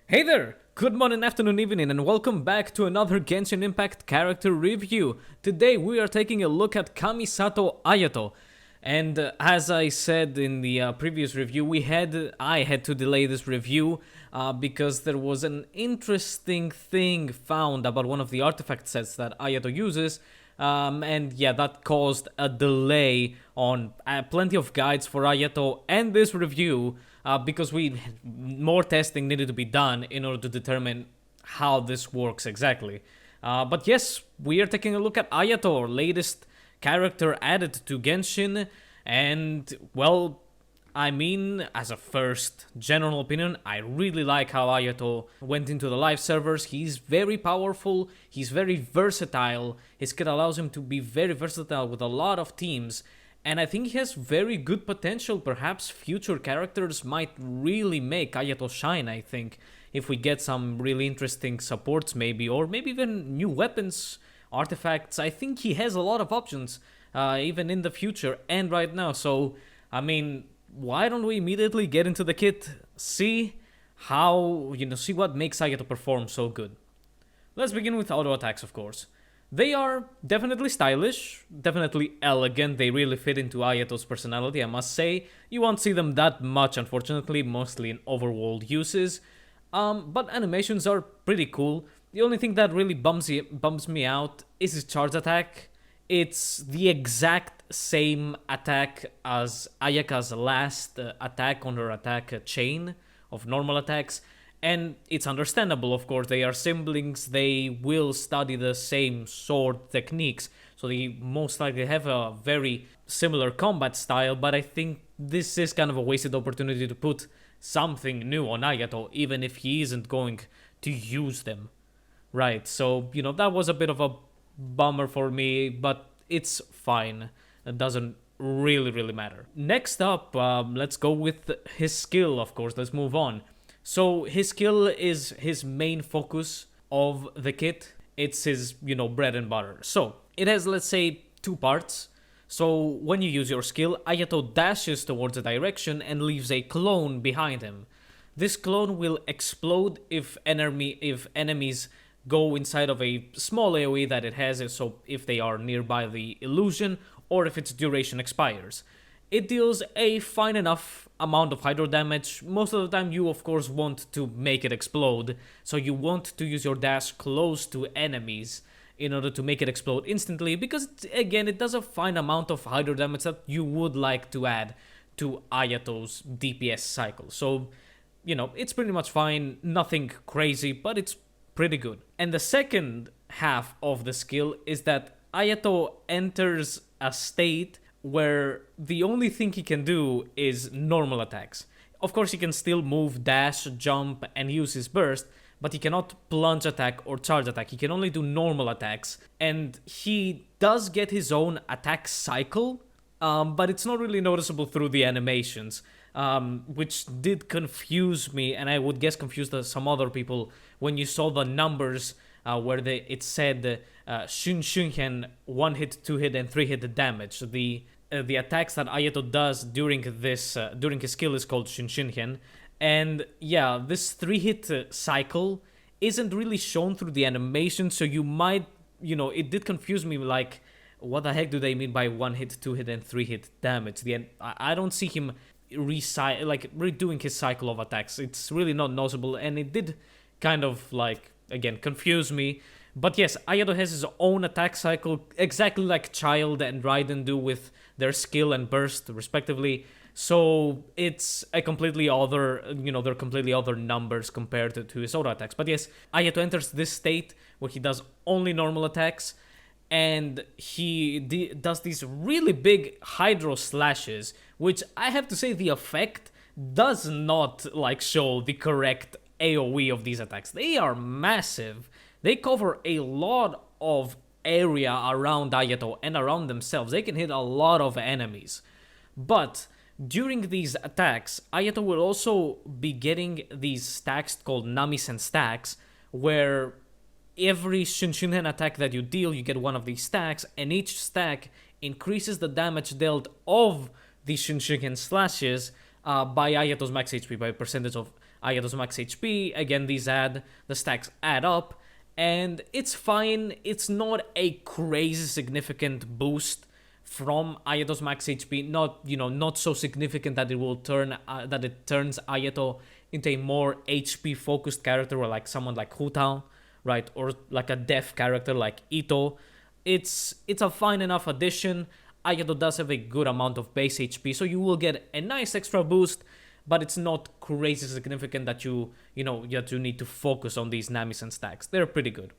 Hey there! Good morning, afternoon, evening, and welcome back to another Genshin Impact character review. Today we are taking a look at Kamisato Ayato. And as I said in the previous review, I had to delay this review because there was an interesting thing found about one of the artifact sets that Ayato uses. And yeah, that caused a delay on plenty of guides for Ayato and this review because more testing needed to be done in order to determine how this works exactly. But yes, we are taking a look at Ayato, our latest character added to Genshin, and well, I mean, as a first general opinion, I really like how Ayato went into the live servers. He's very powerful, he's very versatile, his skill allows him to be very versatile with a lot of teams, and I think he has very good potential. Perhaps future characters might really make Ayato shine, I think, if we get some really interesting supports maybe, or maybe even new weapons, artifacts. I think he has a lot of options, even in the future and right now, so, I mean, why don't we immediately get into the kit, see what makes Ayato perform so good. Let's begin with auto attacks, of course. They are definitely stylish, definitely elegant, they really fit into Ayato's personality, I must say. You won't see them that much, unfortunately, mostly in overworld uses. But animations are pretty cool. The only thing that really bums me out is his charge attack. It's the exact same attack as Ayaka's last attack on her attack chain of normal attacks, and it's understandable, of course, they are siblings, they will study the same sword techniques, so they most likely have a very similar combat style, but I think this is kind of a wasted opportunity to put something new on Ayato, even if he isn't going to use them. Right, so, that was a bit of a bummer for me, but it's fine. It doesn't really matter. Next up, let's go with his skill, of course. Let's move on. So his skill is his main focus of the kit. It's his, bread and butter. So it has, let's say, two parts. So when you use your skill, Ayato dashes towards a direction and leaves a clone behind him. This clone will explode if enemies go inside of a small AoE that it has, so if they are nearby the illusion, or if its duration expires. It deals a fine enough amount of hydro damage. Most of the time you of course want to make it explode, so you want to use your dash close to enemies in order to make it explode instantly, because again it does a fine amount of hydro damage that you would like to add to Ayato's DPS cycle. So, it's pretty much fine, nothing crazy, but it's pretty good. And the second half of the skill is that Ayato enters a state where the only thing he can do is normal attacks. Of course, he can still move, dash, jump, and use his burst, but he cannot plunge attack or charge attack. He can only do normal attacks, and he does get his own attack cycle, but it's not really noticeable through the animations. Which did confuse me, and I would guess confused some other people when you saw the numbers where it said Shunshuhen 1 hit, 2 hit, and 3 hit damage. The attacks that Ayato does during his skill is called Shunshuhen, and yeah, this 3 hit cycle isn't really shown through the animation, so you might, it did confuse me, like, what the heck do they mean by 1 hit, 2 hit, and 3 hit damage? I don't see him redoing his cycle of attacks. It's really not noticeable, and it did kind of, again, confuse me. But yes, Ayato has his own attack cycle, exactly like Child and Raiden do with their skill and burst, respectively. So it's a completely other, they're completely other numbers compared to his auto attacks. But yes, Ayato enters this state where he does only normal attacks, and he does these really big hydro slashes, which I have to say the effect does not show the correct AoE of these attacks. They are massive. They cover a lot of area around Ayato and around themselves. They can hit a lot of enemies. But during these attacks, Ayato will also be getting these stacks called Namisen stacks, where every Shunshuhen attack that you deal, you get one of these stacks, and each stack increases the damage dealt of the Shunshuhen slashes by Ayato's max HP, by a percentage of Ayato's max HP. Again, the stacks add up, and it's fine. It's not a crazy significant boost from Ayato's max HP. Not so significant that it will turns Ayato into a more HP focused character, or like someone like Hutao, right, or like a def character like Itto. It's a fine enough addition. Ayato does have a good amount of base HP, so you will get a nice extra boost, but it's not crazy significant that you need to focus on these Namisen stacks. They're pretty good.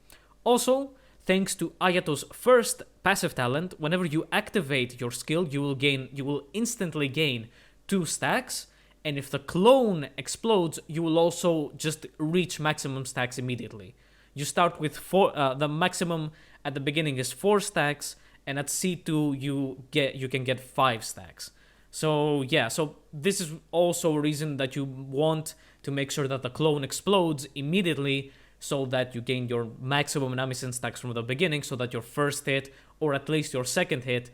Also, thanks to Ayato's first passive talent, whenever you activate your skill, you will instantly gain 2 stacks, and if the clone explodes, you will also just reach maximum stacks immediately. You start with 4, the maximum at the beginning is 4 stacks, and at C2 you can get 5 stacks. So yeah, so this is also a reason that you want to make sure that the clone explodes immediately, so that you gain your maximum Namisen stacks from the beginning, so that your first hit, or at least your second hit,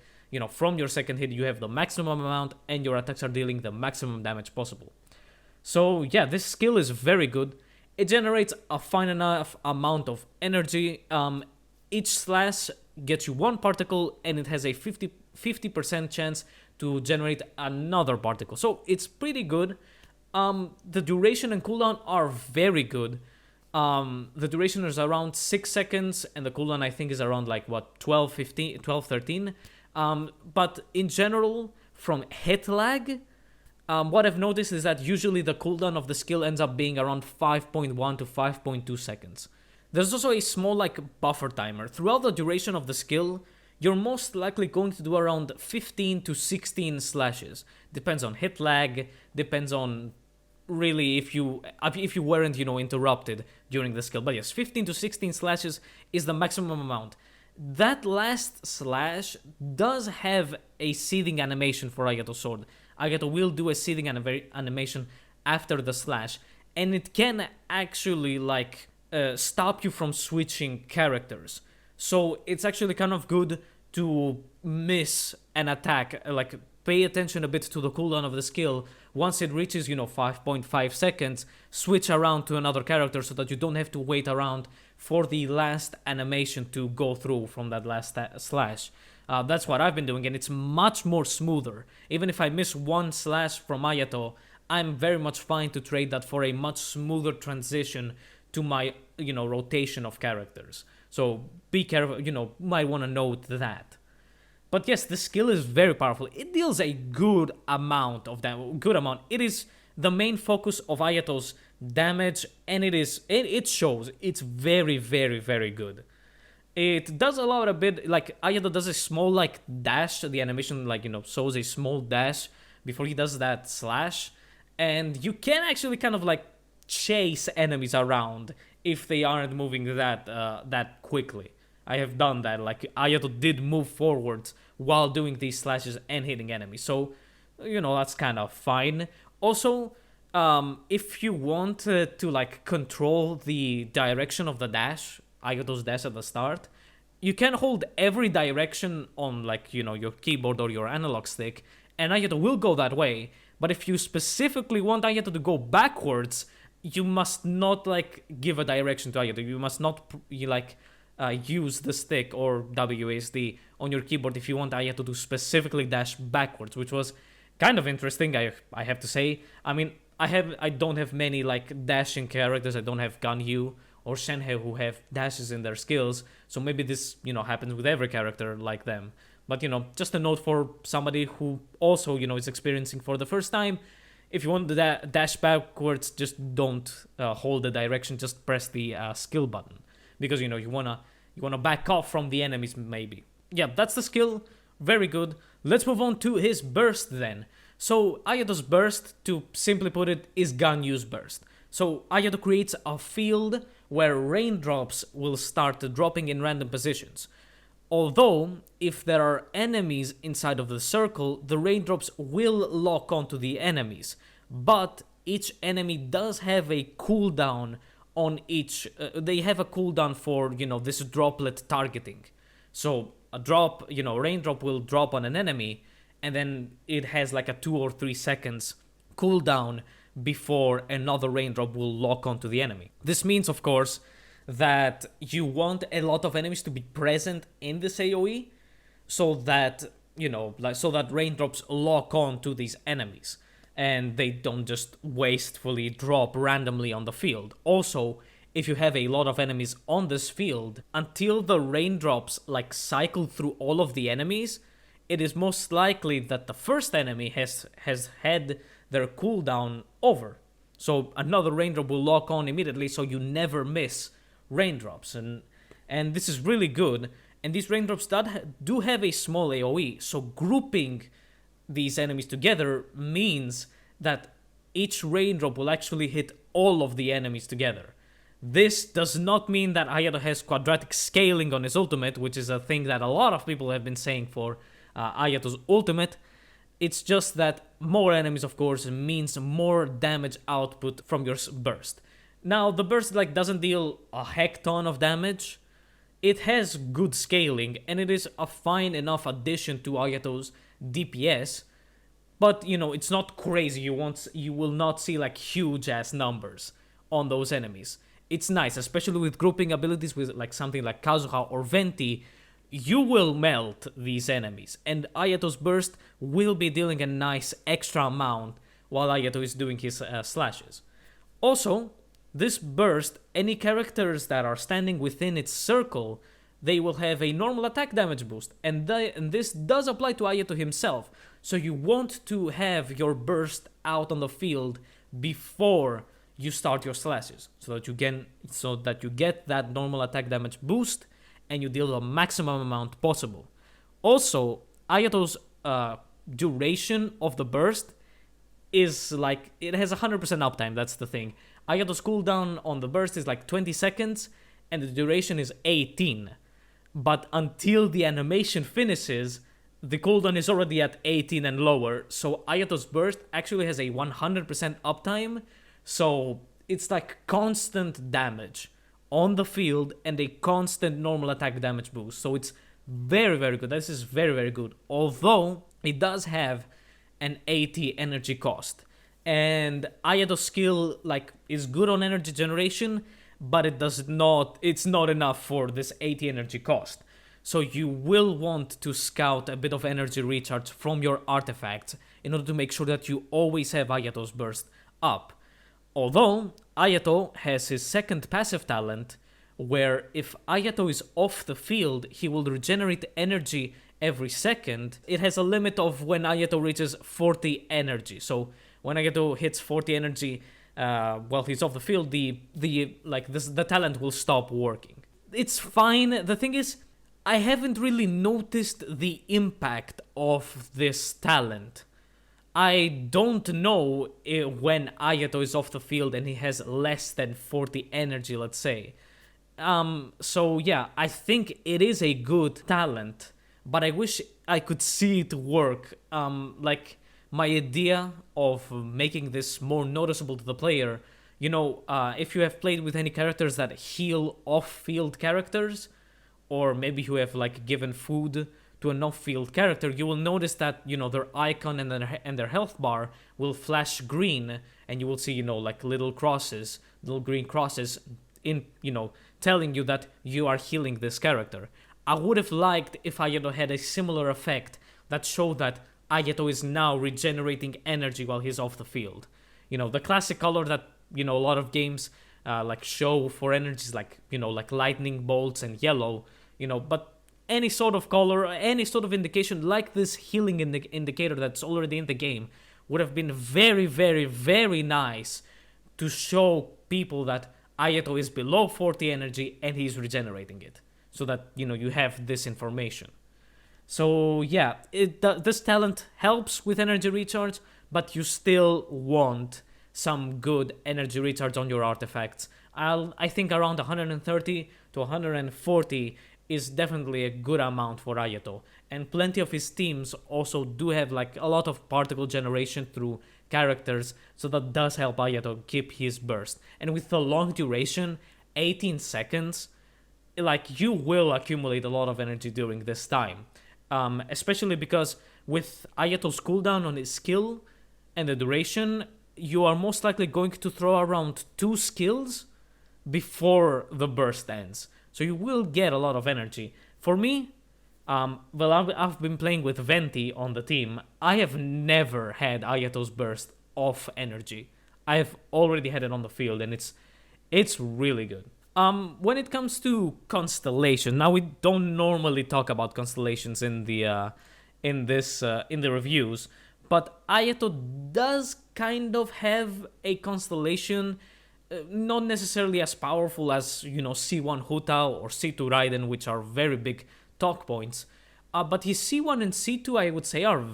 from your second hit you have the maximum amount, and your attacks are dealing the maximum damage possible. So yeah, this skill is very good. It generates a fine enough amount of energy. Each slash gets you 1 particle, and it has a 50% chance to generate another particle. So it's pretty good. The duration and cooldown are very good. The duration is around 6 seconds, and the cooldown I think is around 12, 13. But in general, from hit lag, what I've noticed is that usually the cooldown of the skill ends up being around 5.1 to 5.2 seconds. There's also a small buffer timer. Throughout the duration of the skill, you're most likely going to do around 15 to 16 slashes. Depends on hit lag, depends on really if you weren't, interrupted during the skill. But yes, 15 to 16 slashes is the maximum amount. That last slash does have a seething animation for Ayato Sword. Ayato will do a seething animation after the slash, and it can actually stop you from switching characters. So it's actually kind of good to miss an attack, pay attention a bit to the cooldown of the skill. Once it reaches 5.5 seconds, switch around to another character so that you don't have to wait around for the last animation to go through from that last slash. That's what I've been doing, and it's much more smoother. Even if I miss 1 slash from Ayato, I'm very much fine to trade that for a much smoother transition to my rotation of characters. So be careful, might want to note that. But yes, the skill is very powerful. It deals a good amount of damage. It is the main focus of Ayato's damage, and it shows. It's very, very, very good. It does allow a bit, Ayato does a small dash. The animation shows a small dash before he does that slash, and you can actually kind of chase enemies around if they aren't moving that quickly. I have done that. Ayato did move forwards while doing these slashes and hitting enemies, so that's kind of fine. Also, if you want to control the direction of the dash, Ayato's dash at the start, you can hold every direction on your keyboard or your analog stick, and Ayato will go that way. But if you specifically want Ayato to go backwards, you must not give a direction to Ayato. You must not use the stick or WASD on your keyboard if you want Ayato to specifically dash backwards, which was kind of interesting, I have to say. I mean, I don't have many dashing characters. I don't have Ganyu or Shenhe who have dashes in their skills, so maybe this happens with every character like them. But just a note for somebody who also is experiencing for the first time: if you want to dash backwards, just don't hold the direction. Just press the skill button, because you wanna back off from the enemies maybe. Yeah, that's the skill. Very good. Let's move on to his burst then. So Ayato's burst, to simply put it, is Ganyu's burst. So Ayato creates a field where raindrops will start dropping in random positions. Although, if there are enemies inside of the circle, the raindrops will lock onto the enemies. But each enemy does have a cooldown on each. They have a cooldown for, this droplet targeting. So a raindrop will drop on an enemy, and then it has a 2 or 3 seconds cooldown before another raindrop will lock onto the enemy. This means, of course, that you want a lot of enemies to be present in this AoE so that, so that raindrops lock on to these enemies and they don't just wastefully drop randomly on the field. Also, if you have a lot of enemies on this field, until the raindrops cycle through all of the enemies, it is most likely that the first enemy has had their cooldown over. So another raindrop will lock on immediately, so you never miss raindrops. And this is really good. And these raindrops do have a small AoE, so grouping these enemies together means that each raindrop will actually hit all of the enemies together. This does not mean that Ayato has quadratic scaling on his ultimate, which is a thing that a lot of people have been saying for Ayato's ultimate. It's just that more enemies, of course, means more damage output from your burst. Now, the burst doesn't deal a heck ton of damage. It has good scaling, and it is a fine enough addition to Ayato's DPS, but it's not crazy. You will not see huge ass numbers on those enemies. It's nice, especially with grouping abilities with something like Kazuha or Venti. You will melt these enemies, and Ayato's burst will be dealing a nice extra amount while Ayato is doing his slashes. Also, this burst, any characters that are standing within its circle, they will have a normal attack damage boost, and this does apply to Ayato himself. So you want to have your burst out on the field before you start your slashes, so that you get that normal attack damage boost and you deal the maximum amount possible. Also, Ayato's duration of the burst is it has 100% uptime. That's the thing. Ayato's cooldown on the burst is 20 seconds and the duration is 18. But until the animation finishes, the cooldown is already at 18 and lower. So Ayato's burst actually has a 100% uptime. So it's constant damage on the field and a constant normal attack damage boost. So it's very, very good. This is very, very good. Although it does have an 80 energy cost. And Ayato's skill is good on energy generation, but it's not enough for this 80 energy cost. So you will want to scout a bit of energy recharge from your artifacts in order to make sure that you always have Ayato's burst up. Although Ayato has his second passive talent, where if Ayato is off the field, he will regenerate energy every second. It has a limit of when Ayato reaches 40 energy. So when Ayato hits 40 energy while he's off the field, the talent will stop working. It's fine. The thing is, I haven't really noticed the impact of this talent. I don't know when Ayato is off the field and he has less than 40 energy, let's say. So yeah, I think it is a good talent, but I wish I could see it work. My idea of making this more noticeable to the player, if you have played with any characters that heal off-field characters, or maybe you have given food to an off-field character, you will notice that their icon and their health bar will flash green, and you will see little green crosses in telling you that you are healing this character. I would have liked if Ayato had a similar effect that showed that Ayato is now regenerating energy while he's off the field. The classic color that a lot of games show for energies, like lightning bolts and yellow. But any sort of color, any sort of indication like this healing indicator that's already in the game would have been very, very, very nice to show people that Ayato is below 40 energy and he's regenerating it, so that you have this information. So yeah, this talent helps with energy recharge, but you still want some good energy recharge on your artifacts. I think around 130 to 140 is definitely a good amount for Ayato, and plenty of his teams also do have a lot of particle generation through characters, so that does help Ayato keep his burst. And with the long duration, 18 seconds, you will accumulate a lot of energy during this time, especially because with Ayato's cooldown on his skill and the duration, you are most likely going to throw around 2 skills before the burst ends. So you will get a lot of energy. For me, well, I've been playing with Venti on the team. I have never had Ayato's burst off energy. I've already had it on the field, and it's really good. When it comes to Constellation, now we don't normally talk about constellations in the reviews, but Ayato does kind of have a constellation, not necessarily as powerful as C1 Huta or C2 Raiden, which are very big talk points. But his C1 and C2, I would say, are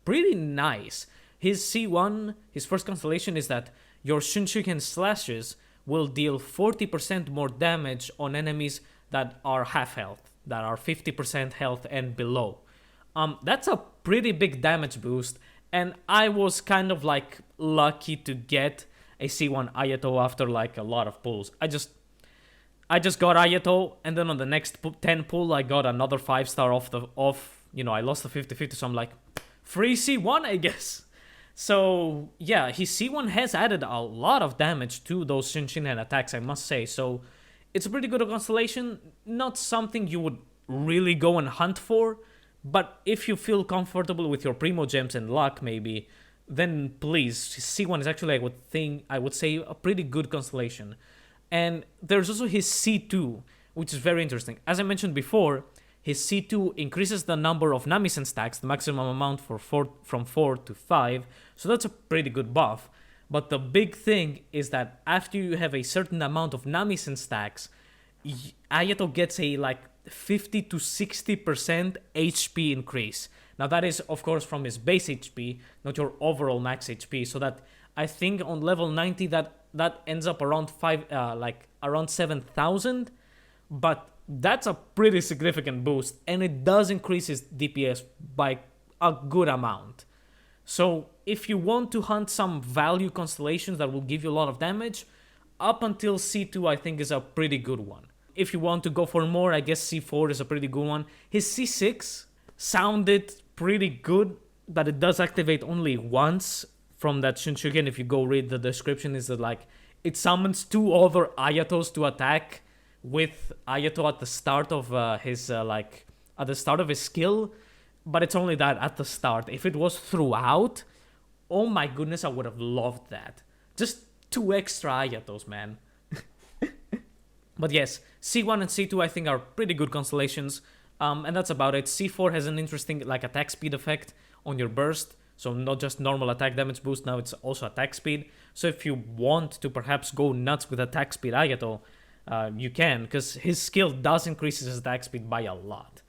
pretty nice. His C1, his first constellation, is that your Shunshuken slashes will deal 40% more damage on enemies that are half health, that are 50% health and below. That's a pretty big damage boost, and I was kind of like lucky to get a C1 Ayato after like a lot of pulls. I just got Ayato, and then on the next 10 pull I got another 5-star off. I lost the 50-50, so I'm like, free C1, I guess. So yeah, his C1 has added a lot of damage to those Shinshinen attacks, I must say. So it's a pretty good constellation. Not something you would really go and hunt for, but if you feel comfortable with your Primo Gems and luck, maybe, then please, C1 is actually, I would say, a pretty good constellation. And there's also his C2, which is very interesting. As I mentioned before, his C2 increases the number of Namisen stacks, the maximum amount from 4 to 5, so that's a pretty good buff. But the big thing is that after you have a certain amount of Namisen stacks, Ayato gets a 50 to 60% HP increase. Now that is, of course, from his base HP, not your overall max HP, so that I think on level 90 that ends up around around 7,000, but that's a pretty significant boost, and it does increase his DPS by a good amount. So if you want to hunt some value constellations that will give you a lot of damage, up until C2 I think is a pretty good one. If you want to go for more, I guess C4 is a pretty good one. His C6 sounded pretty good, but it does activate only once from that Shunshuken. If you go read the description, is that it summons 2 other Ayatos to attack with Ayato at the start of his skill, but it's only that at the start. If it was throughout, oh my goodness, I would have loved that. Just 2 extra Ayatos, man. But yes, C1 and C2 I think are pretty good constellations, and that's about it. C4 has an interesting attack speed effect on your burst, so not just normal attack damage boost, now it's also attack speed. So if you want to perhaps go nuts with attack speed Ayato, you can, because his skill does increase his attack speed by a lot.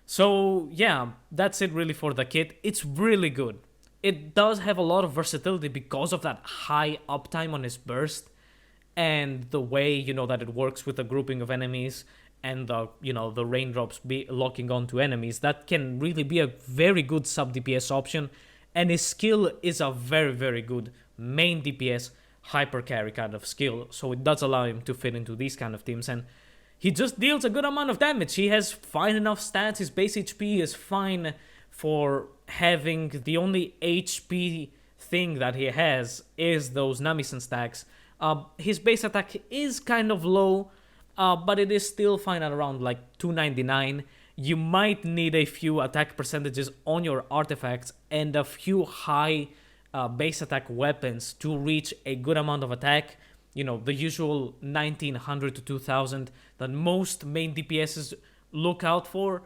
So yeah, that's it really for the kit. It's really good. It does have a lot of versatility because of that high uptime on his burst, and the way that it works with a grouping of enemies, and the raindrops locking onto enemies. That can really be a very good sub DPS option, and his skill is a very, very good main DPS hyper carry kind of skill, so it does allow him to fit into these kind of teams, and he just deals a good amount of damage. He has fine enough stats. His base HP is fine for having the only HP thing that he has is those Namisen stacks. His base attack is kind of low, but it is still fine at around 299. You might need a few attack percentages on your artifacts and a few high base attack weapons to reach a good amount of attack. The usual 1900 to 2000 that most main DPSs look out for.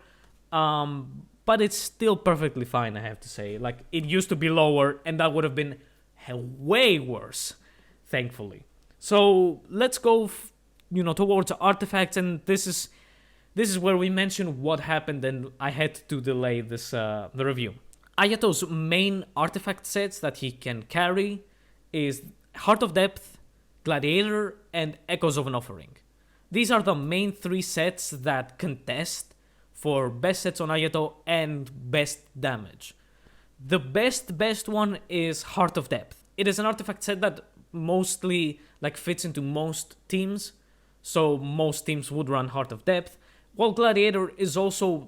But it's still perfectly fine, I have to say. It used to be lower, and that would have been way worse, thankfully. So let's go, towards artifacts, and this is where we mention what happened, and I had to delay the review. Ayato's main artifact sets that he can carry is Heart of Depth, Gladiator, and Echoes of an Offering. These are the main 3 sets that contest for best sets on Ayato and best damage. The best one is Heart of Depth. It is an artifact set that mostly fits into most teams, so most teams would run Heart of Depth. While Gladiator is also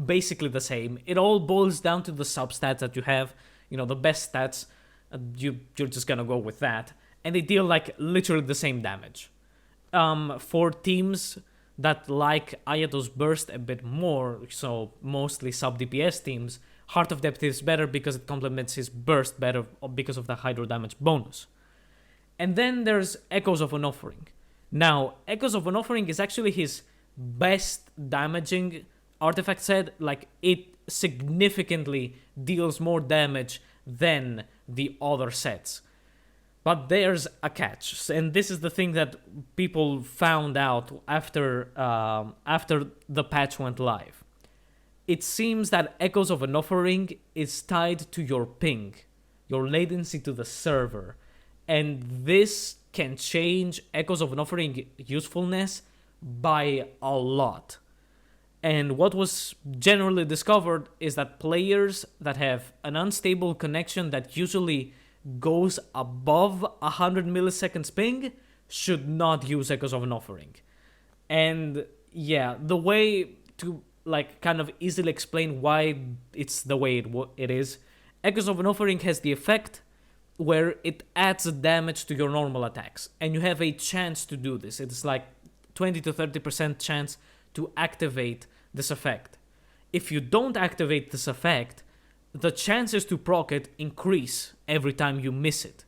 basically the same. It all boils down to the substats that you have, the best stats you're just gonna go with that. And they deal like literally the same damage. For teams that like Ayato's burst a bit more, so mostly sub DPS teams, Heart of Depth is better because it complements his burst better because of the hydro damage bonus. And then there's Echoes of an Offering. Now, Echoes of an Offering is actually his best damaging artifact set. Like, it significantly deals more damage than the other sets. But there's a catch, and this is the thing that people found out after the patch went live. It seems that Echoes of an Offering is tied to your ping, your latency to the server, and this can change Echoes of an Offering usefulness by a lot. And what was generally discovered is that players that have an unstable connection that usually goes above 100 milliseconds ping should not use Echoes of an Offering. And yeah, the way to like kind of easily explain why it's the way it is, Echoes of an Offering has the effect where it adds damage to your normal attacks, and you have a chance to do this. It's like 20 to 30% chance to activate this effect. If you don't activate this effect, the chances to proc it increase every time you miss it.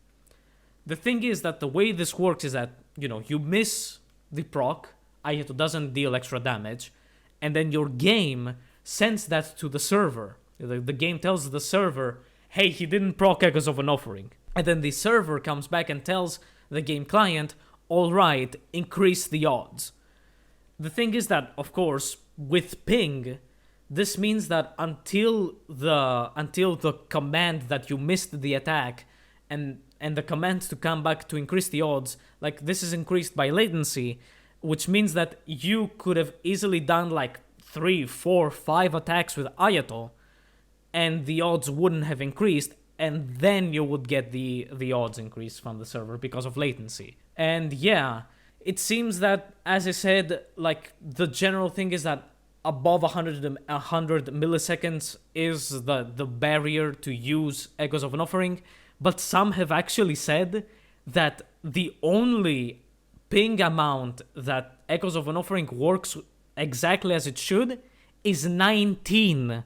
The thing is that the way this works is that, you miss the proc, Ayato doesn't deal extra damage, and then your game sends that to the server. The game tells the server, hey, he didn't proc Echoes of an Offering. And then the server comes back and tells the game client, alright, increase the odds. The thing is that, of course, with ping, this means that until the command that you missed the attack and the command to come back to increase the odds, like this is increased by latency, which means that you could have easily done like 3, 4, 5 attacks with Ayato and the odds wouldn't have increased, and then you would get the odds increase from the server because of latency. And yeah, it seems that, as I said, like the general thing is that above 100 milliseconds is the barrier to use Echoes of an Offering, but some have actually said that the only ping amount that Echoes of an Offering works exactly as it should is 19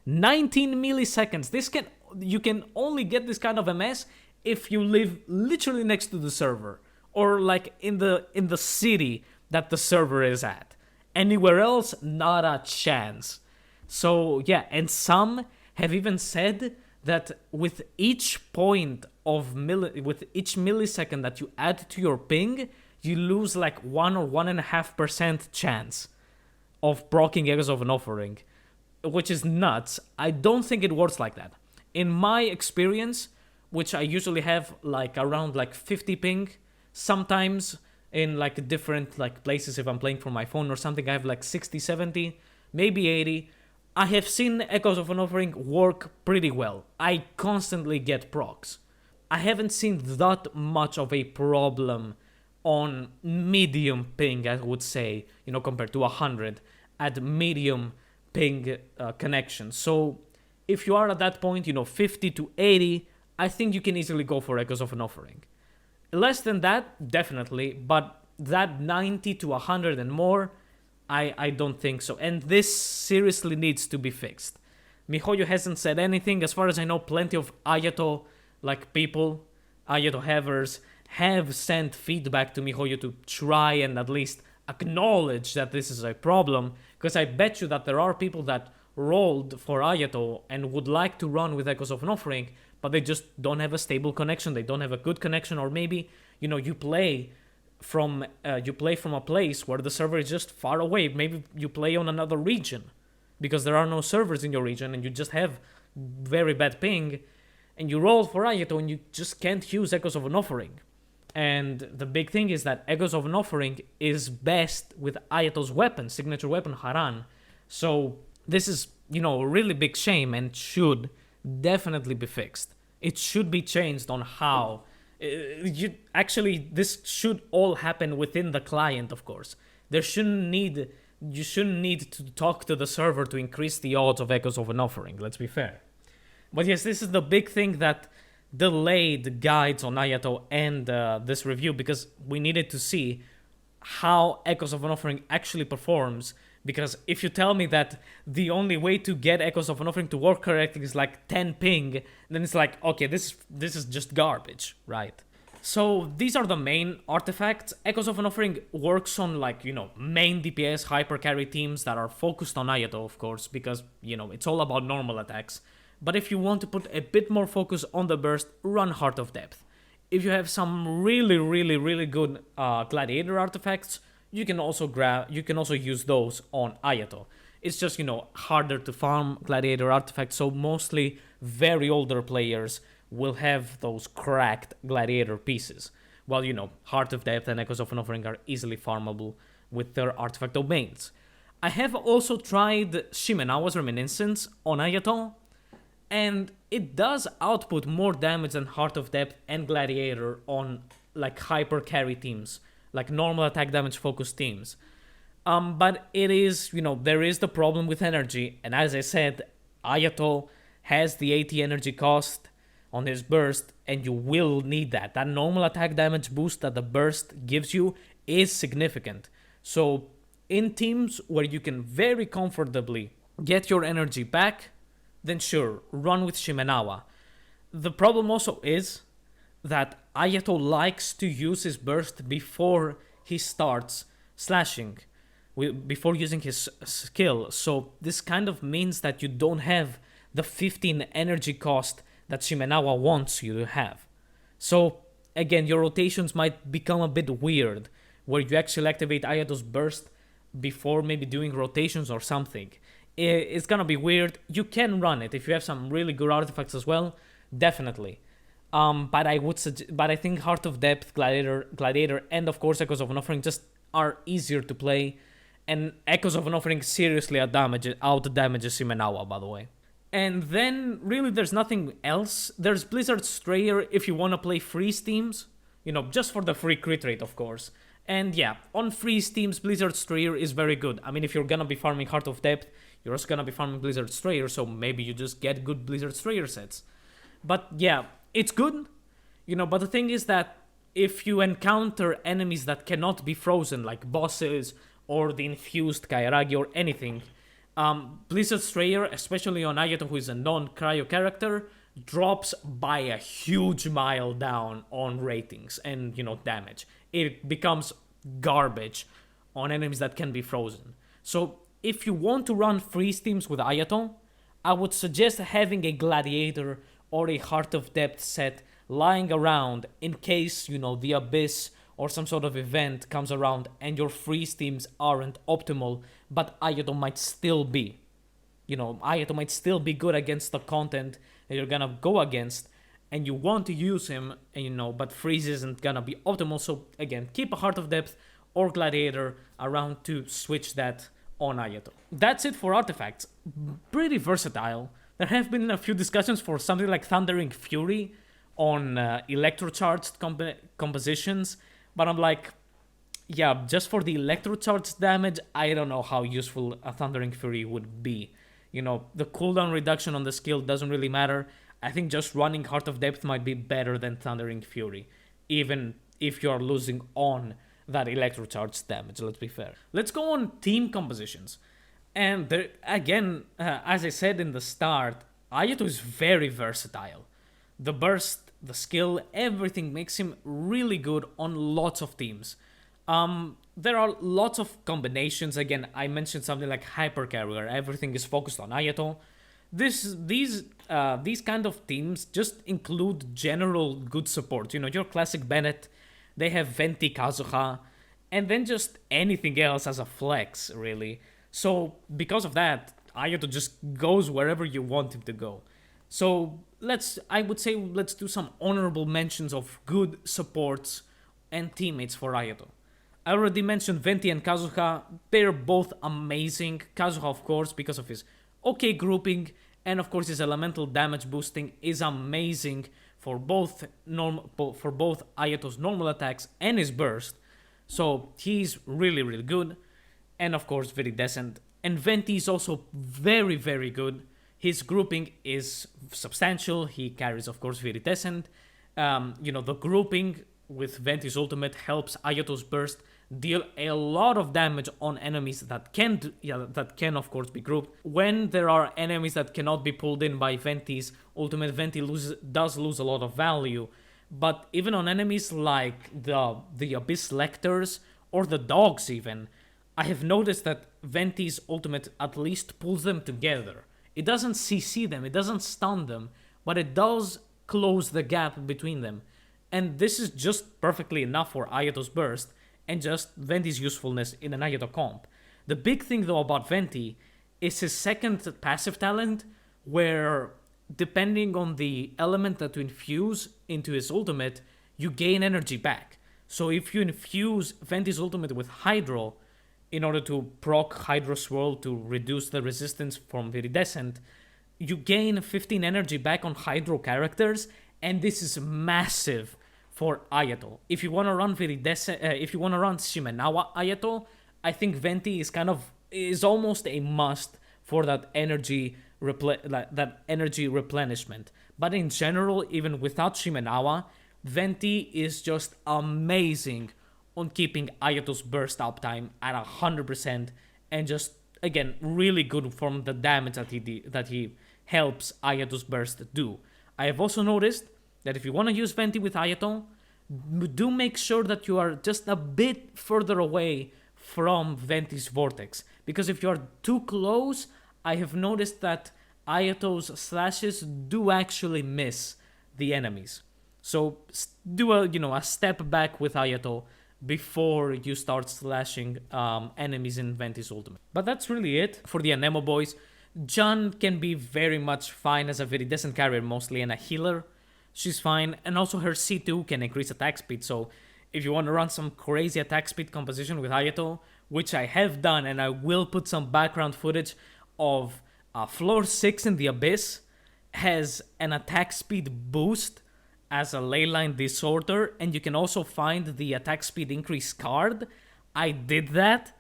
milliseconds. You can only get this kind of MS if you live literally next to the server, or like in the city that the server is at. Anywhere else, not a chance. So yeah, and some have even said that with each point of with each millisecond that you add to your ping, you lose like 1 or 1.5% chance of proccing Echoes of an Offering, which is nuts. I don't think it works like that. In my experience, which I usually have like around like 50 ping, sometimes in like different like places, if I'm playing from my phone or something, I have like 60, 70, maybe 80. I have seen Echoes of an Offering work pretty well. I constantly get procs. I haven't seen that much of a problem on medium ping, I would say, compared to 100 at medium ping connection. So if you are at that point, 50 to 80, I think you can easily go for Echoes of an Offering. Less than that, definitely, but that 90 to 100 and more, I don't think so. And this seriously needs to be fixed. mihoyo hasn't said anything. As far as I know, plenty of Ayato people, Ayato havers, have sent feedback to mihoyo to try and at least acknowledge that this is a problem, because I bet you that there are people that rolled for Ayato and would like to run with Echoes of an Offering, but they just don't have a stable connection, they don't have a good connection, or maybe, you play from a place where the server is just far away. Maybe you play on another region because there are no servers in your region and you just have very bad ping, and you roll for Ayato and you just can't use Echoes of an Offering. And the big thing is that Echoes of an Offering is best with Ayato's weapon, signature weapon Haran. So this is, a really big shame and should definitely be fixed. It should be changed on how. This should all happen within the client, of course. You shouldn't need to talk to the server to increase the odds of Echoes of an Offering, let's be fair. But yes, this is the big thing that delayed guides on Ayato and this review because we needed to see how Echoes of an Offering actually performs. Because if you tell me that the only way to get Echoes of an Offering to work correctly is like 10 ping, then it's like, okay, this is just garbage, right? So these are the main artifacts. Echoes of an Offering works on like, main DPS hyper carry teams that are focused on Ayato, of course, because, it's all about normal attacks. But if you want to put a bit more focus on the burst, run Heart of Depth. If you have some really, really, really good gladiator artifacts, you can also use those on Ayato. It's just, harder to farm gladiator artifacts, so mostly very older players will have those cracked gladiator pieces. While, Heart of Depth and Echoes of an Offering are easily farmable with their artifact domains. I have also tried Shimenawa's Reminiscence on Ayato, and it does output more damage than Heart of Depth and Gladiator on like hyper carry teams, like normal attack damage focused teams. But it is, there is the problem with energy, and as I said, Ayato has the 80 energy cost on his burst, and you will need that. That normal attack damage boost that the burst gives you is significant. So in teams where you can very comfortably get your energy back, then sure, run with Shimenawa. The problem also is that Ayato likes to use his burst before he starts slashing, before using his skill. So this kind of means that you don't have the 15 energy cost that Shimenawa wants you to have. So again, your rotations might become a bit weird, where you actually activate Ayato's burst before maybe doing rotations or something. It's gonna be weird. You can run it if you have some really good artifacts as well, definitely. But I think Heart of Depth, Gladiator, and of course Echoes of an Offering just are easier to play. And Echoes of an Offering seriously out damages Shimenawa, by the way. And then really there's nothing else. There's Blizzard Strayer if you wanna play freeze teams, just for the free crit rate, of course. And yeah, on freeze teams, Blizzard Strayer is very good. I mean, if you're gonna be farming Heart of Depth, you're also gonna be farming Blizzard Strayer, so maybe you just get good Blizzard Strayer sets. But yeah, it's good, but the thing is that if you encounter enemies that cannot be frozen, like bosses or the infused Kairagi or anything, Blizzard Strayer, especially on Ayato, who is a non-cryo character, drops by a huge mile down on ratings and, damage. It becomes garbage on enemies that can be frozen. So if you want to run freeze teams with Ayato, I would suggest having a Gladiator or a Heart of Depth set lying around in case, the Abyss or some sort of event comes around and your freeze teams aren't optimal, but Ayato might still be. Ayato might still be good against the content that you're gonna go against, and you want to use him, but freeze isn't gonna be optimal. So again, keep a Heart of Depth or Gladiator around to switch that on Ayato. That's it for artifacts. Pretty versatile. There have been a few discussions for something like Thundering Fury on electrocharged compositions, but I'm like, yeah, just for the electrocharged damage, I don't know how useful a Thundering Fury would be. The cooldown reduction on the skill doesn't really matter. I think just running Heart of Depth might be better than Thundering Fury, even if you're losing on that electrocharged damage, let's be fair. Let's go on team compositions. And there, again, as I said in the start, Ayato is very versatile. The burst, the skill, everything makes him really good on lots of teams. There are lots of combinations. Again, I mentioned something like Hyper Carrier. Everything is focused on Ayato. These kind of teams just include general good support. Your classic Bennett, they have Venti Kazuha, and then just anything else as a flex, really. So because of that, Ayato just goes wherever you want him to go. So let's do some honorable mentions of good supports and teammates for Ayato. I already mentioned Venti and Kazuha. They're both amazing. Kazuha, of course, because of his okay grouping, and of course his elemental damage boosting is amazing for both Ayato's normal attacks and his burst. So he's really, really good, and of course very decent. And Venti is also very, very good. His grouping is substantial. He carries, of course, Viridescent. The grouping with Venti's ultimate helps Ayato's burst deal a lot of damage on enemies that can of course be grouped. When there are enemies that cannot be pulled in by Venti's ultimate, Venti does lose a lot of value. But even on enemies like the Abyss Lectors or the dogs even, I have noticed that Venti's ultimate at least pulls them together. It doesn't CC them, it doesn't stun them, but it does close the gap between them. And this is just perfectly enough for Ayato's burst and just Venti's usefulness in an Ayato comp. The big thing though about Venti is his second passive talent, where depending on the element that you infuse into his ultimate, you gain energy back. So if you infuse Venti's ultimate with Hydro, in order to proc Hydro Swirl to reduce the resistance from Viridescent, you gain 15 energy back on Hydro characters, and this is massive for Ayato. If you want to run if you want to run Shimenawa Ayato, I think Venti is almost a must for that energy replenishment. But in general, even without Shimenawa, Venti is just amazing on keeping Ayato's burst uptime at 100%, and just again really good from the damage that he helps Ayato's burst do. I have also noticed that if you want to use Venti with Ayato, do make sure that you are just a bit further away from Venti's vortex, because if you are too close, I have noticed that Ayato's slashes do actually miss the enemies. So do a step back with Ayato before you start slashing enemies in Venti's ultimate. But that's really it for the Anemo boys. Jun can be very much fine as a Viridescent carrier mostly, and a healer. She's fine, and also her C2 can increase attack speed, so if you want to run some crazy attack speed composition with Ayato, which I have done, and I will put some background footage of floor 6 in the Abyss, has an attack speed boost as a Leyline Disorder, and you can also find the attack speed increase card. I did that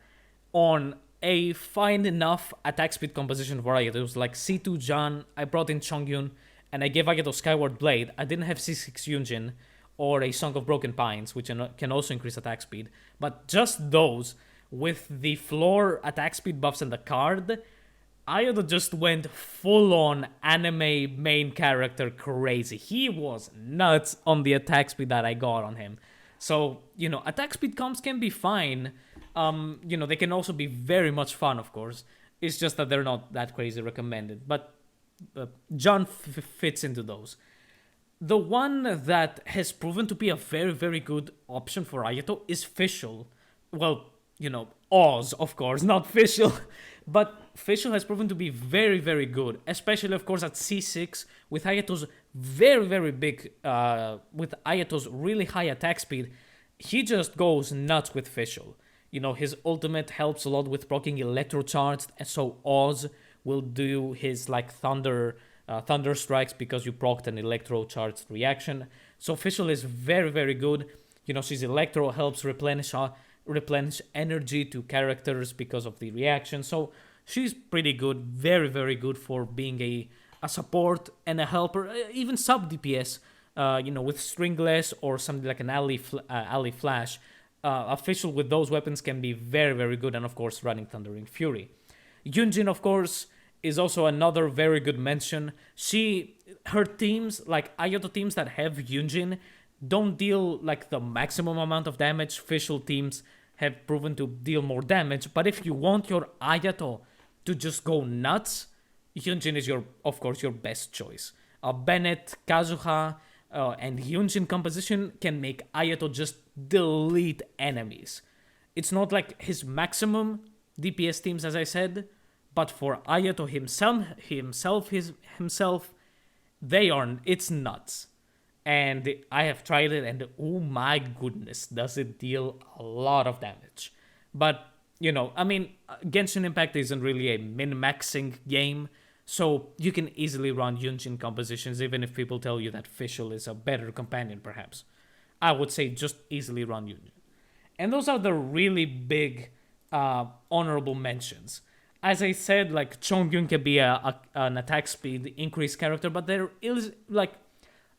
on a fine enough attack speed composition for Ayato. It was like C2 Jun, I brought in Chongyun, and I gave Ayato Skyward Blade. I didn't have C6 Yunjin or a Song of Broken Pines, which can also increase attack speed. But just those, with the floor attack speed buffs and the card, Ayato just went full-on anime main character crazy. He was nuts on the attack speed that I got on him. So, attack speed comps can be fine. They can also be very much fun, of course. It's just that they're not that crazy recommended. But Jun fits into those. The one that has proven to be a very, very good option for Ayato is Fischl. Well, Oz, of course, not Fischl. But Fischl has proven to be very, very good, especially, of course, at C6 with Ayato's very, very big, with Ayato's really high attack speed. He just goes nuts with Fischl. His ultimate helps a lot with proccing Electrocharged, and so Oz will do his thunder strikes because you procced an Electrocharged reaction. So Fischl is very, very good. She's Electro, helps replenish energy to characters because of the reaction. So she's pretty good, very, very good for being a support and a helper, even sub DPS, with Stringless or something like an Ally Flash. Fischl with those weapons can be very, very good, and of course running Thundering Fury. Yunjin, of course, is also another very good mention. Her teams, like Ayato teams that have Yunjin, don't deal the maximum amount of damage. Fischl teams have proven to deal more damage, but if you want your Ayato to just go nuts, Yunjin is of course your best choice. Bennett, Kazuha, and Yunjin composition can make Ayato just delete enemies. It's not like his maximum DPS teams, as I said, but for Ayato himself, it's nuts. And I have tried it, and oh my goodness, does it deal a lot of damage. But, Genshin Impact isn't really a min-maxing game, so you can easily run Yunjin compositions, even if people tell you that Fischl is a better companion, perhaps. I would say just easily run Yunjin. And those are the really big honorable mentions. As I said, like Chongyun can be an attack speed increase character, but there is like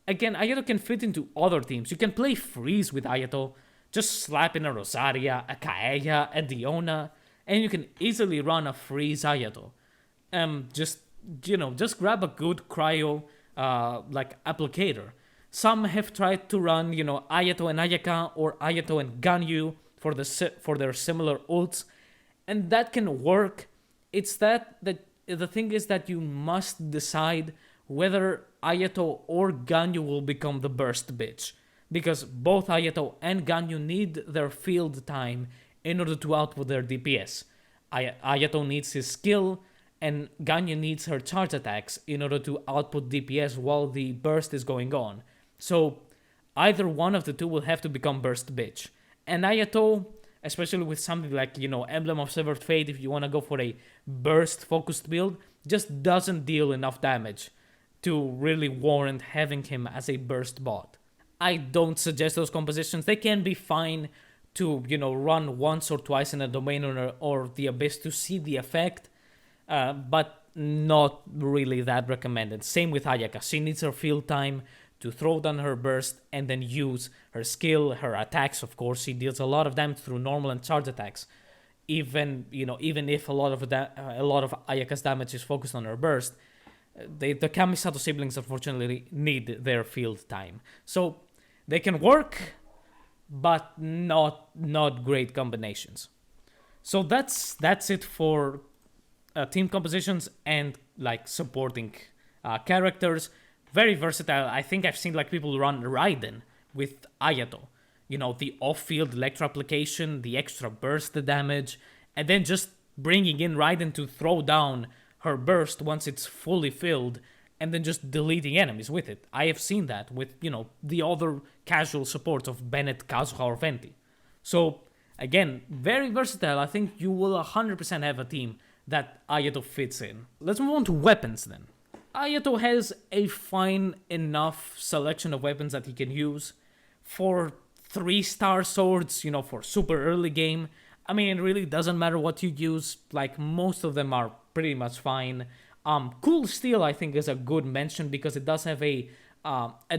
again, Ayato can fit into other teams. You can play Freeze with Ayato, just slap in a Rosaria, a Kaeya, a Diona, and you can easily run a Freeze Ayato. Just just grab a good cryo like applicator. Some have tried to run Ayato and Ayaka or Ayato and Ganyu for their similar ults, and that can work. It's that the thing is that you must decide whether Ayato or Ganyu will become the burst bitch, because both Ayato and Ganyu need their field time in order to output their DPS. Ayato needs his skill, and Ganyu needs her charge attacks in order to output DPS while the burst is going on. So either one of the two will have to become burst bitch. And Ayato, especially with something like, Emblem of Severed Fate, if you want to go for a burst-focused build, just doesn't deal enough damage to really warrant having him as a burst bot. I don't suggest those compositions. They can be fine to, run once or twice in a domain or the Abyss to see the effect, but not really that recommended. Same with Ayaka. She needs her field time to throw down her burst and then use her skill, her attacks. Of course, she deals a lot of damage through normal and charge attacks. Even if a lot of Ayaka's damage is focused on her burst, the Kamisato siblings unfortunately need their field time. So they can work, but not great combinations. So that's it for team compositions and like supporting characters. Very versatile. I think I've seen like people run Raiden with Ayato. The off-field electro application, the extra burst damage, and then just bringing in Raiden to throw down her burst once it's fully filled, and then just deleting enemies with it. I have seen that with, the other casual supports of Bennett, Kazuha, or Venti. So, again, very versatile. I think you will 100% have a team that Ayato fits in. Let's move on to weapons then. Ayato has a fine enough selection of weapons that he can use. For 3-star swords, for super early game, I mean, it really doesn't matter what you use. Like, most of them are pretty much fine. Cool Steel, I think, is a good mention because it does have a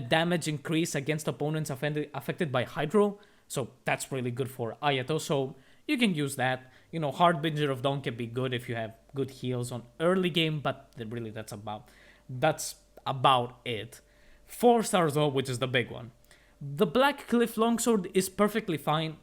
damage increase against opponents affected by Hydro. So that's really good for Ayato. So you can use that. Hardbinger of Dawn can be good if you have good heals on early game, but really that's about it. 4 stars though, which is the big one. The Black Cliff Longsword is perfectly fine.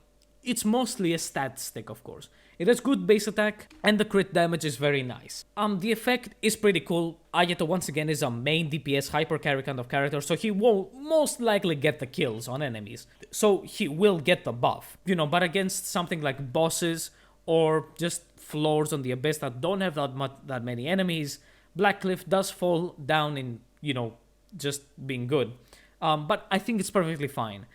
It's mostly a stat stick, of course. It has good base attack, and the crit damage is very nice. The effect is pretty cool. Ayato, once again, is a main DPS hyper carry kind of character, so he will most likely get the kills on enemies. So he will get the buff. But against something like bosses or just floors on the Abyss that don't have that many enemies, Black Cliff does fall down in, just being good. But I think it's perfectly fine.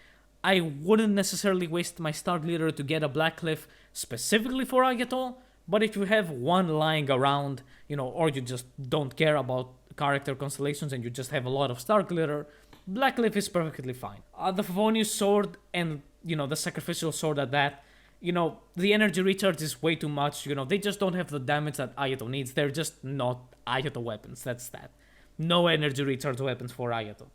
I wouldn't necessarily waste my start leader to get a Black Cliff specifically for Ayato, but if you have one lying around, or you just don't care about character constellations and you just have a lot of start glitter, Black Cliff is perfectly fine. The Favonius sword and, the sacrificial sword at that, the energy recharge is way too much, they just don't have the damage that Ayato needs. They're just not Ayato weapons, that's that. No energy recharge weapons for Ayato.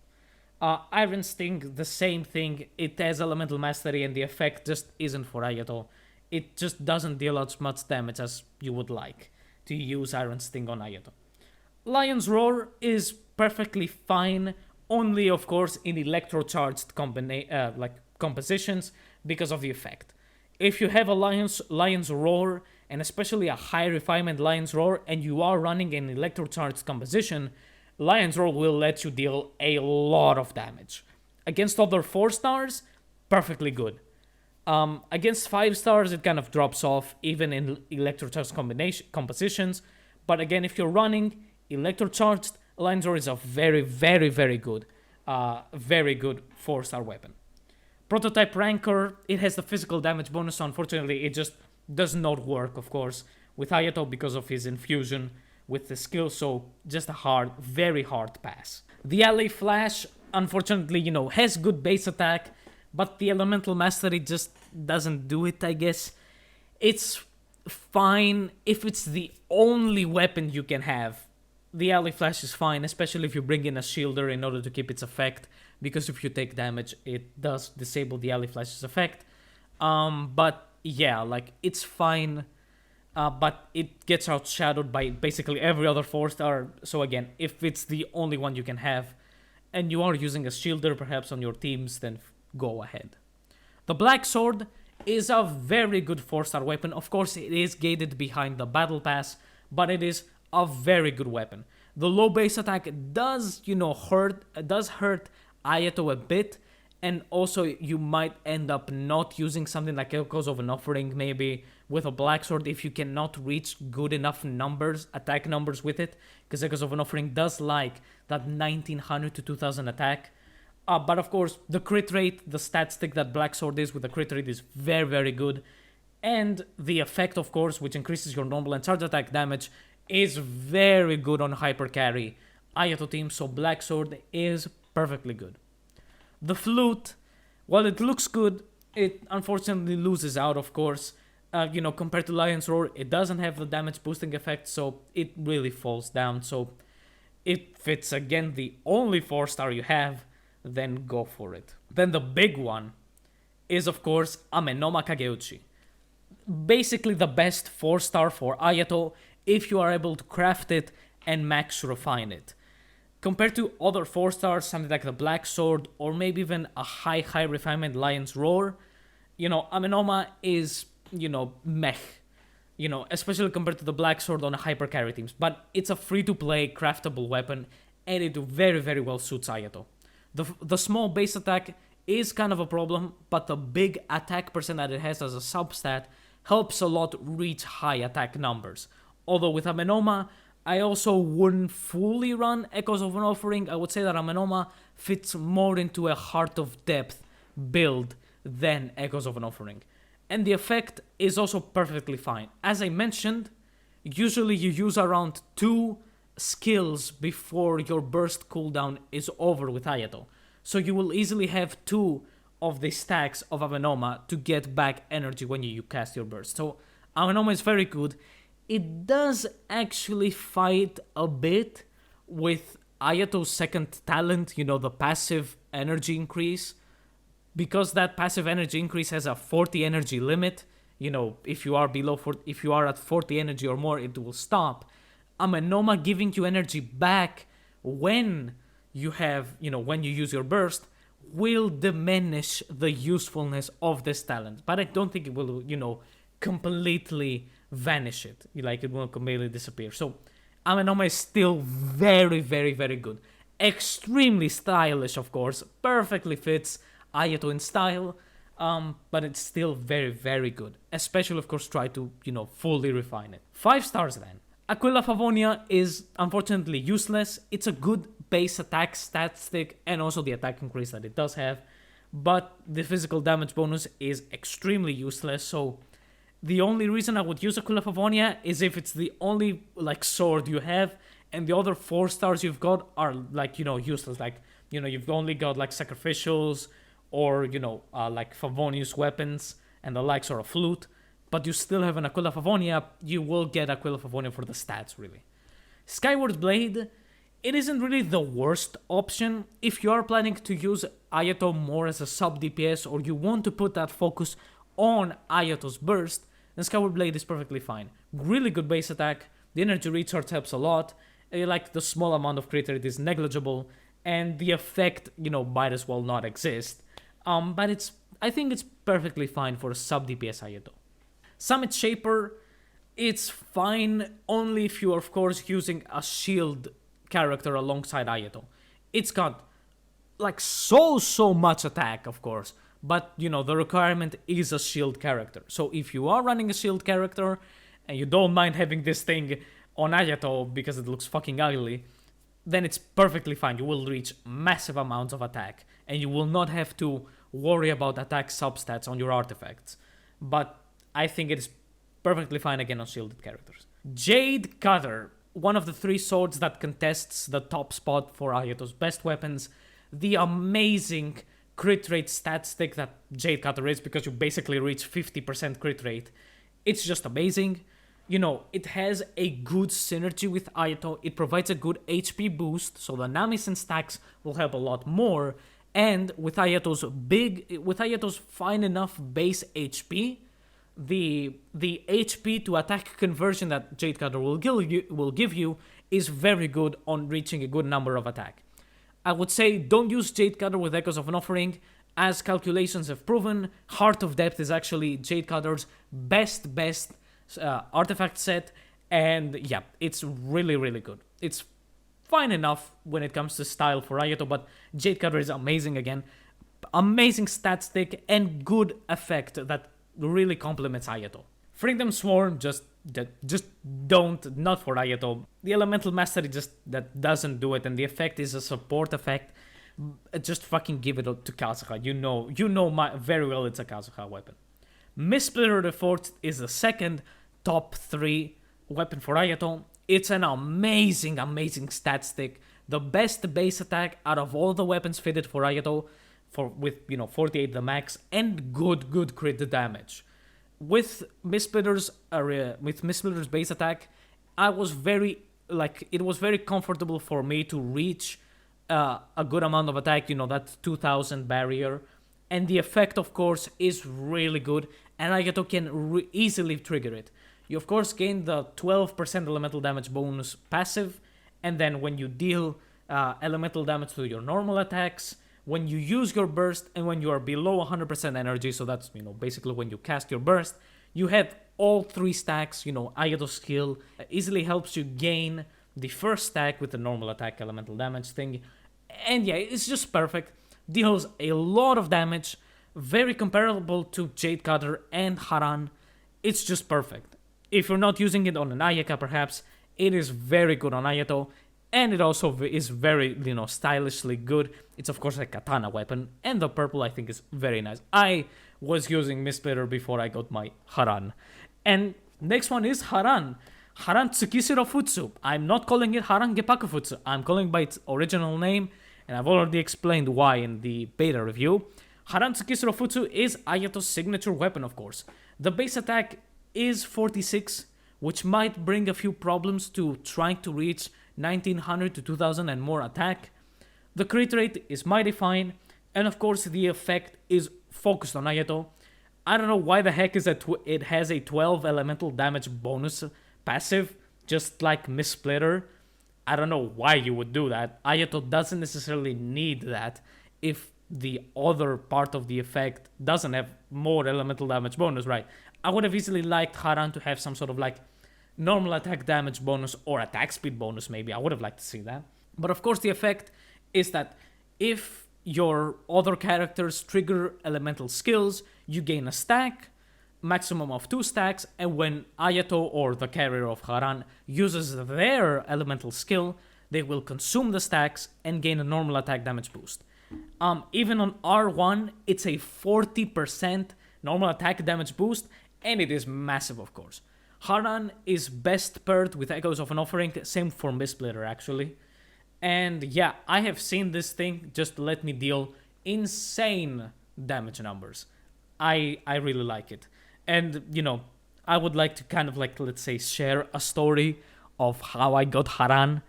Iron Sting, the same thing. It has elemental mastery and the effect just isn't for Ayato. It just doesn't deal as much damage as you would like to use Iron Sting on Ayato. Lion's Roar is perfectly fine, only of course in electro-charged compositions because of the effect. If you have a Lion's Roar, and especially a high refinement Lion's Roar, and you are running an electro-charged composition, Lion's Roar will let you deal a lot of damage. Against other 4 stars, perfectly good. Against 5 stars, it kind of drops off, even in electro-charged compositions. But again, if you're running electro-charged, Lion's Roar is a very, very, very good 4-star weapon. Prototype Rancor, it has the physical damage bonus, so unfortunately it just does not work, of course, with Ayato because of his infusion with the skill, so just a very hard pass. The Alley Flash, unfortunately, has good base attack, but the elemental mastery just doesn't do it, I guess. It's fine if it's the only weapon you can have. The alley flash is fine, especially if you bring in a shielder in order to keep its effect, because if you take damage, it does disable the alley flash's effect. But yeah, like, it's fine, but it gets outshadowed by basically every other 4-star. So again, if it's the only one you can have, and you are using a shielder perhaps on your teams, then go ahead. The Black Sword is a very good 4-star weapon. Of course, it is gated behind the battle pass, but it is a very good weapon. The low base attack does, hurt Ayato a bit, and also you might end up not using something like Echoes of an Offering maybe with a Black Sword if you cannot reach good enough attack numbers with it, because Echoes of an Offering does like that 1900 to 2000 attack. But of course, the crit rate, the stat stick that Black Sword is with the crit rate is very, very good. And the effect, of course, which increases your normal and charge attack damage, is very good on hyper carry Ayato team, so Black Sword is perfectly good. The flute, while it looks good, it unfortunately loses out, of course. Compared to Lion's Roar, it doesn't have the damage boosting effect, so it really falls down. So if it's again the only 4-star you have, then go for it. Then the big one is, of course, Amenoma Kaguchi. Basically the best 4-star for Ayato if you are able to craft it and max refine it. Compared to other 4-stars, something like the Black Sword, or maybe even a high refinement Lion's Roar, Amenoma is, meh. Especially compared to the Black Sword on hyper carry teams. But it's a free-to-play craftable weapon, and it very, very well suits Ayato. The small base attack is kind of a problem, but the big attack percent that it has as a substat helps a lot reach high attack numbers. Although with Amenoma, I also wouldn't fully run Echoes of an Offering. I would say that Amenoma fits more into a Heart of Depth build than Echoes of an Offering. And the effect is also perfectly fine. As I mentioned, usually you use around 2 skills before your burst cooldown is over with Ayato. So you will easily have 2 of the stacks of Amenoma to get back energy when you cast your burst. So Amenoma is very good. It does actually fight a bit with Ayato's second talent, the passive energy increase. Because that passive energy increase has a 40 energy limit, if you are at 40 energy or more, it will stop. Amenoma giving you energy back when you use your burst will diminish the usefulness of this talent. But I don't think it will, completely vanish it. It will completely disappear. So Amenoma is still very, very, very good. Extremely stylish, of course. Perfectly fits Ayato in style. But it's still very, very good. Especially, of course, try to, fully refine it. 5 stars then. Aquila Favonia is unfortunately useless. It's a good base attack stat stick and also the attack increase that it does have. But the physical damage bonus is extremely useless. So the only reason I would use Aquila Favonia is if it's the only sword you have and the other 4 stars you've got are useless. You've only got sacrificials or Favonius weapons and the likes, or a flute. But you still have an Aquila Favonia, you will get Aquila Favonia for the stats, really. Skyward Blade, it isn't really the worst option. If you are planning to use Ayato more as a sub DPS, or you want to put that focus on Ayato's burst, then Skyward Blade is perfectly fine. Really good base attack, the energy recharge helps a lot, the small amount of crit rate is negligible, and the effect, might as well not exist. But I think it's perfectly fine for a sub DPS Ayato. Summit Shaper, it's fine only if you are, of course, using a shield character alongside Ayato. It's got so much attack, of course, but the requirement is a shield character. So if you are running a shield character and you don't mind having this thing on Ayato because it looks fucking ugly, then it's perfectly fine. You will reach massive amounts of attack and you will not have to worry about attack substats on your artifacts. But I think it is perfectly fine again on shielded characters. Jade Cutter, one of the 3 swords that contests the top spot for Ayato's best weapons. The amazing crit rate stat stick that Jade Cutter is, because you basically reach 50% crit rate, It's just amazing. You know, it has a good synergy with Ayato. It provides a good HP boost, so the Namis and stacks will help a lot more. And with Ayato's fine enough base HP, the HP to attack conversion that Jade Cutter will give you is very good on reaching a good number of attack. I would say don't use Jade Cutter with Echoes of an Offering, as calculations have proven. Heart of Depth is actually Jade Cutter's best artifact set, and yeah, it's really good. It's fine enough when it comes to style for Ayato, but Jade Cutter is amazing again. Amazing stat stick and good effect that really complements Ayato. Freedom Swarm, just don't, not for Ayato. The Elemental Mastery that doesn't do it, and the effect is a support effect. Just fucking give it to Kazuha. You know very well it's a Kazuha weapon. Mistsplitter the Fourth is the second top 3 weapon for Ayato. It's an amazing stat stick. The best base attack out of all the weapons fitted for Ayato, with 48 the max, and good crit damage. With Mistsplitter's base attack, it was very comfortable for me to reach a good amount of attack, that 2000 barrier. And the effect, of course, is really good, and Ayato can easily trigger it. You, of course, gain the 12% elemental damage bonus passive, and then when you deal elemental damage to your normal attacks, when you use your burst, and when you are below 100% energy, so that's, basically when you cast your burst, you have all 3 stacks. Ayato's skill easily helps you gain the first stack with the normal attack elemental damage thing. And yeah, it's just perfect. Deals a lot of damage, very comparable to Jade Cutter and Haran. It's just perfect. If you're not using it on an Ayaka, perhaps, it is very good on Ayato, and it also is very, stylishly good. It's, of course, a katana weapon, and the purple, I think, is very nice. I was using Mistsplitter before I got my Haran. And next one is Haran. Haran Tsukisiro Futsu. I'm not calling it Haran Gepaku Futsu. I'm calling it by its original name, and I've already explained why in the beta review. Haran Tsukisiro Futsu is Ayato's signature weapon, of course. The base attack is 46, which might bring a few problems to trying to reach 1900 to 2000 and more attack. The crit rate is mighty fine, and of course the effect is focused on Ayato. I don't know why the heck it has a 12 elemental damage bonus passive, just like Mistsplitter. I don't know why you would do that. Ayato doesn't necessarily need that if the other part of the effect doesn't have more elemental damage bonus, right? I would have easily liked Haran to have some sort of normal attack damage bonus or attack speed bonus, maybe. I would have liked to see that. But of course the effect is that if your other characters trigger elemental skills, you gain a stack, maximum of 2 stacks, and when Ayato or the carrier of Haran uses their elemental skill, they will consume the stacks and gain a normal attack damage boost. Even on R1, it's a 40% normal attack damage boost, and it is massive, of course. Haran is best paired with Echoes of an Offering, same for Mistsplitter actually. And yeah, I have seen this thing just let me deal insane damage numbers. I really like it. And, I would like to kind of let's say, share a story of how I got Haran.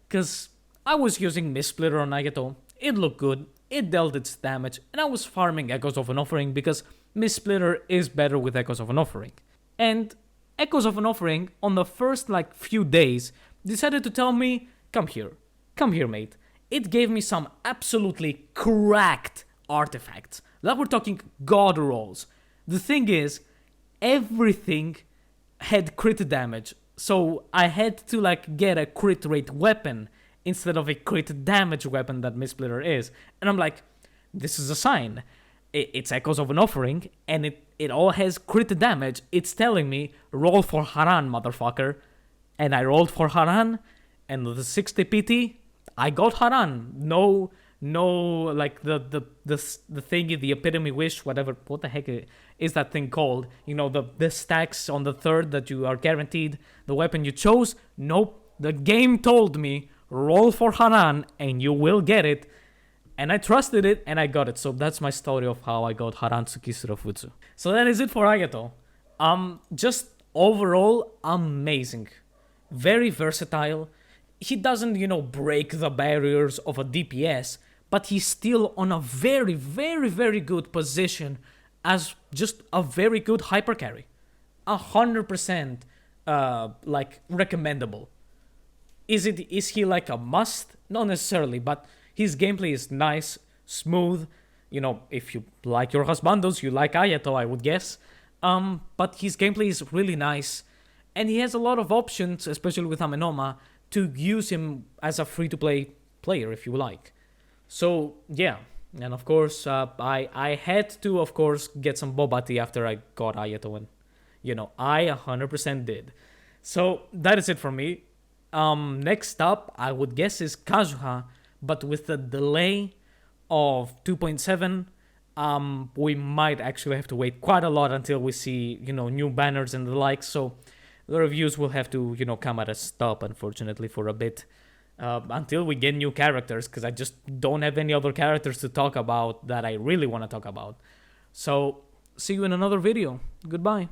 Because I was using Mistsplitter on Ayato, it looked good, it dealt its damage, and I was farming Echoes of an Offering because Mistsplitter is better with Echoes of an Offering. And Echoes of an Offering, on the first few days, decided to tell me, come here mate. It gave me some absolutely cracked artifacts. That we're talking god rolls. The thing is, everything had crit damage, so I had to get a crit rate weapon instead of a crit damage weapon that Mistsplitter is. And I'm like, this is a sign. It's Echoes of an Offering, and it all has crit damage. It's telling me, roll for Haran, motherfucker. And I rolled for Haran, and with the 60 PT, I got Haran. No, the thing, the epitome wish, whatever, what the heck is that thing called? The stacks on the third that you are guaranteed the weapon you chose. Nope, the game told me, roll for Haran, and you will get it. And I trusted it, and I got it. So that's my story of how I got Haran Tsukisuro Futsu. So that is it for Ayato. Just overall amazing. Very versatile. He doesn't, break the barriers of a DPS, but he's still on a very, very, very good position as just a very good hyper carry. 100% like recommendable. Is he like a must? Not necessarily, but his gameplay is nice, smooth. If you like your husbandos, you like Ayato, I would guess. But his gameplay is really nice, and he has a lot of options, especially with Amenoma, to use him as a free-to-play player if you like. So yeah, and of course, I had to, of course, get some boba tea after I got Ayato, and I 100% did. So that is it for me. Next up, I would guess is Kazuha, but with the delay of 2.7, we might actually have to wait quite a lot until we see, new banners and the like. So the reviews will have to, come at a stop, unfortunately, for a bit. Until we get new characters, because I just don't have any other characters to talk about that I really want to talk about. So, see you in another video. Goodbye.